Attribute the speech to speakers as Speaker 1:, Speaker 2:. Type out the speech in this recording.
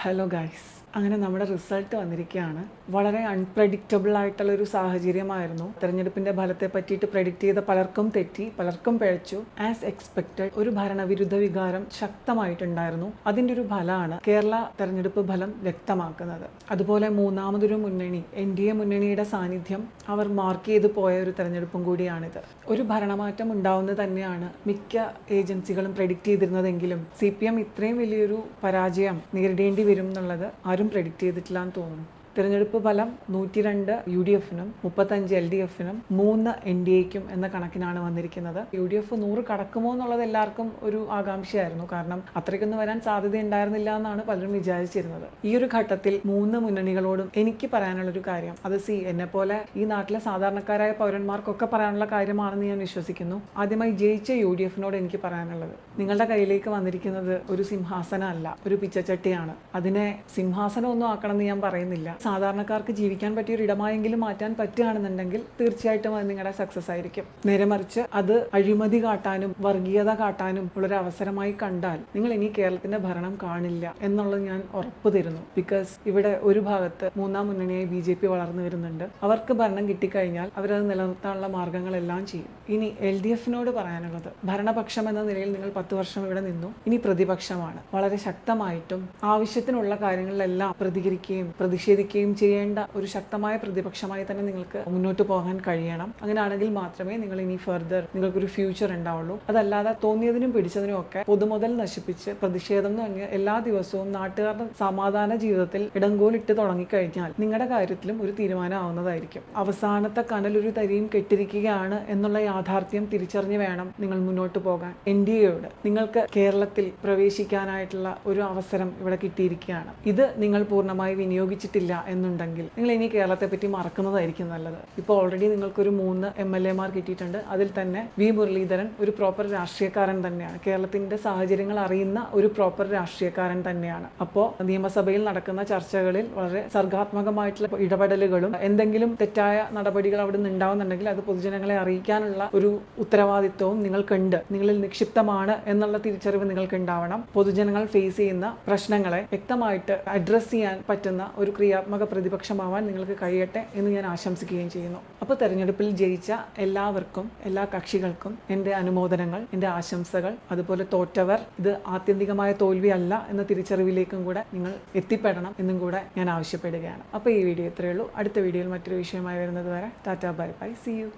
Speaker 1: Hello guys, അങ്ങനെ നമ്മുടെ result വന്നിരിക്കുകയാണ്. വളരെ അൺപ്രഡിക്റ്റബിൾ ആയിട്ടുള്ളൊരു സാഹചര്യമായിരുന്നു. തെരഞ്ഞെടുപ്പിൻ്റെ ഫലത്തെ പറ്റിയിട്ട് പ്രെഡിക്റ്റ് ചെയ്ത പലർക്കും തെറ്റി, പലർക്കും പിഴച്ചു. ആസ് എക്സ്പെക്റ്റഡ് ഒരു ഭരണവിരുദ്ധ വികാരം ശക്തമായിട്ടുണ്ടായിരുന്നു. അതിൻ്റെ ഒരു ഫലമാണ് കേരള തെരഞ്ഞെടുപ്പ് ഫലം വ്യക്തമാക്കുന്നത്. അതുപോലെ മൂന്നാമതൊരു മുന്നണി, NDA മുന്നണിയുടെ സാന്നിധ്യം അവർ മാർക്ക് ചെയ്ത് പോയ ഒരു തെരഞ്ഞെടുപ്പും കൂടിയാണിത്. ഒരു ഭരണമാറ്റം ഉണ്ടാവുന്നത് തന്നെയാണ് മിക്ക ഏജൻസികളും പ്രെഡിക്റ്റ് ചെയ്തിരുന്നതെങ്കിലും CPM ഇത്രയും വലിയൊരു പരാജയം നേരിടേണ്ടി വരും എന്നുള്ളത് ആരും പ്രെഡിക്റ്റ് ചെയ്തിട്ടില്ല എന്ന് തോന്നുന്നു. തിരഞ്ഞെടുപ്പ് ഫലം 102 UDFനും 35 LDFനും 3 NDAയ്ക്കും എന്ന കണക്കിനാണ് വന്നിരിക്കുന്നത്. UDF 100 കടക്കുമോ എന്നുള്ളത് എല്ലാവർക്കും ഒരു ആകാംക്ഷയായിരുന്നു. കാരണം അത്രയ്ക്കൊന്നും വരാൻ സാധ്യതയുണ്ടായിരുന്നില്ല എന്നാണ് പലരും വിചാരിച്ചിരുന്നത്. ഈ ഒരു ഘട്ടത്തിൽ 3 മുന്നണികളോടും എനിക്ക് പറയാനുള്ളൊരു കാര്യം, അത് എന്നെപ്പോലെ ഈ നാട്ടിലെ സാധാരണക്കാരായ പൗരന്മാർക്കൊക്കെ പറയാനുള്ള കാര്യമാണെന്ന് ഞാൻ വിശ്വസിക്കുന്നു. ആദ്യമായി ജയിച്ച UDFനോട് എനിക്ക് പറയാനുള്ളത്, നിങ്ങളുടെ കയ്യിലേക്ക് വന്നിരിക്കുന്നത് ഒരു സിംഹാസനം അല്ല, ഒരു പിച്ചച്ചട്ടിയാണ്. അതിനെ സിംഹാസനമൊന്നും ആക്കണമെന്ന് ഞാൻ പറയുന്നില്ല. സാധാരണക്കാർക്ക് ജീവിക്കാൻ പറ്റിയ ഒരു ഇടമായെങ്കിലും മാറ്റാൻ പറ്റുകയാണെന്നുണ്ടെങ്കിൽ തീർച്ചയായിട്ടും അത് നിങ്ങളുടെ സക്സസ് ആയിരിക്കും. നേരെ മറിച്ച് അത് അഴിമതി കാട്ടാനും വർഗീയത കാട്ടാനും ഉള്ളൊരു അവസരമായി കണ്ടാൽ നിങ്ങൾ ഇനി കേരളത്തിന്റെ ഭരണം കാണില്ല എന്നുള്ളത് ഞാൻ ഉറപ്പ് തരുന്നു. ബിക്കോസ് ഇവിടെ ഒരു ഭാഗത്ത് മൂന്നാം മുന്നണിയായി BJP വളർന്നു വരുന്നുണ്ട്. അവർക്ക് ഭരണം കിട്ടിക്കഴിഞ്ഞാൽ അവരത് നിലനിർത്താനുള്ള മാർഗങ്ങളെല്ലാം ചെയ്യും. ഇനി LDFനോട് പറയാനുള്ളത്, ഭരണപക്ഷം എന്ന നിലയിൽ നിങ്ങൾ 10 വർഷം ഇവിടെ നിന്നു. ഇനി പ്രതിപക്ഷമാണ്. വളരെ ശക്തമായിട്ടും ആവശ്യത്തിനുള്ള കാര്യങ്ങളിലെല്ലാം പ്രതികരിക്കുകയും പ്രതിഷേധിക്കുകയും ചെയ്യേണ്ട ഒരു ശക്തമായ പ്രതിപക്ഷമായി തന്നെ നിങ്ങൾക്ക് മുന്നോട്ട് പോകാൻ കഴിയണം. അങ്ങനെയാണെങ്കിൽ മാത്രമേ നിങ്ങൾ ഇനി ഫർദർ നിങ്ങൾക്കൊരു ഫ്യൂച്ചർ ഉണ്ടാവുള്ളൂ. അതല്ലാതെ തോന്നിയതിനും പിടിച്ചതിനും ഒക്കെ പൊതുമുതൽ നശിപ്പിച്ച് പ്രതിഷേധം എന്ന് പറഞ്ഞ് എല്ലാ ദിവസവും നാട്ടുകാരുടെ സമാധാന ജീവിതത്തിൽ ഇടങ്കോലിട്ട് തുടങ്ങിക്കഴിഞ്ഞാൽ നിങ്ങളുടെ കാര്യത്തിലും ഒരു തീരുമാനമാവുന്നതായിരിക്കും. അവസാനത്തെ കനലൊരു തരിയും കെട്ടിരിക്കുകയാണ് എന്നുള്ള യാഥാർത്ഥ്യം തിരിച്ചറിഞ്ഞ് വേണം നിങ്ങൾ മുന്നോട്ട് പോകാൻ. NDAയോട് നിങ്ങൾക്ക് കേരളത്തിൽ പ്രവേശിക്കാനായിട്ടുള്ള ഒരു അവസരം ഇവിടെ കിട്ടിയിരിക്കുകയാണ്. ഇത് നിങ്ങൾ പൂർണ്ണമായി വിനിയോഗിച്ചിട്ടില്ല എന്നുണ്ടെങ്കിൽ നിങ്ങൾ ഇനി കേരളത്തെ പറ്റി മറക്കുന്നതായിരിക്കും നല്ലത്. ഇപ്പോൾ ഓൾറെഡി നിങ്ങൾക്കൊരു 3 MLA മാർ കിട്ടിയിട്ടുണ്ട്. അതിൽ തന്നെ V. മുരളീധരൻ ഒരു പ്രോപ്പർ രാഷ്ട്രീയക്കാരൻ തന്നെയാണ്. കേരളത്തിന്റെ സാഹചര്യങ്ങൾ അറിയുന്ന ഒരു പ്രോപ്പർ രാഷ്ട്രീയക്കാരൻ തന്നെയാണ്. അപ്പോൾ നിയമസഭയിൽ നടക്കുന്ന ചർച്ചകളിൽ വളരെ സർഗാത്മകമായിട്ടുള്ള ഇടപെടലുകളും എന്തെങ്കിലും തെറ്റായ നടപടികൾ അവിടെ നിന്ന് ഉണ്ടാവുന്നുണ്ടെങ്കിൽ അത് പൊതുജനങ്ങളെ അറിയിക്കാനുള്ള ഒരു ഉത്തരവാദിത്വവും നിങ്ങൾക്കുണ്ട്. നിങ്ങളിൽ നിക്ഷിപ്തമാണ് എന്നുള്ള തിരിച്ചറിവ് നിങ്ങൾക്ക് ഉണ്ടാവണം. പൊതുജനങ്ങൾ ഫേസ് ചെയ്യുന്ന പ്രശ്നങ്ങളെ വ്യക്തമായിട്ട് അഡ്രസ് ചെയ്യാൻ പറ്റുന്ന ഒരു ക്രിയാത്മക പ്രതിപക്ഷമാവാൻ നിങ്ങൾക്ക് കഴിയട്ടെ എന്ന് ഞാൻ ആശംസിക്കുകയും ചെയ്യുന്നു. അപ്പോൾ തെരഞ്ഞെടുപ്പിൽ ജയിച്ച എല്ലാവർക്കും, എല്ലാ കക്ഷികൾക്കും എൻ്റെ അനുമോദനങ്ങൾ, എൻ്റെ ആശംസകൾ. അതുപോലെ തോറ്റവർ, ഇത് ആത്യന്തികമായ തോൽവിയല്ല എന്ന തിരിച്ചറിവിലേക്കും കൂടെ നിങ്ങൾ എത്തിപ്പെടണം എന്നും കൂടെ ഞാൻ ആവശ്യപ്പെടുകയാണ്. അപ്പോൾ ഈ വീഡിയോ ഇത്രയേ ഉള്ളൂ. അടുത്ത വീഡിയോയിൽ മറ്റൊരു വിഷയമായി വരുന്നത് വരെ tata, bye bye, see U.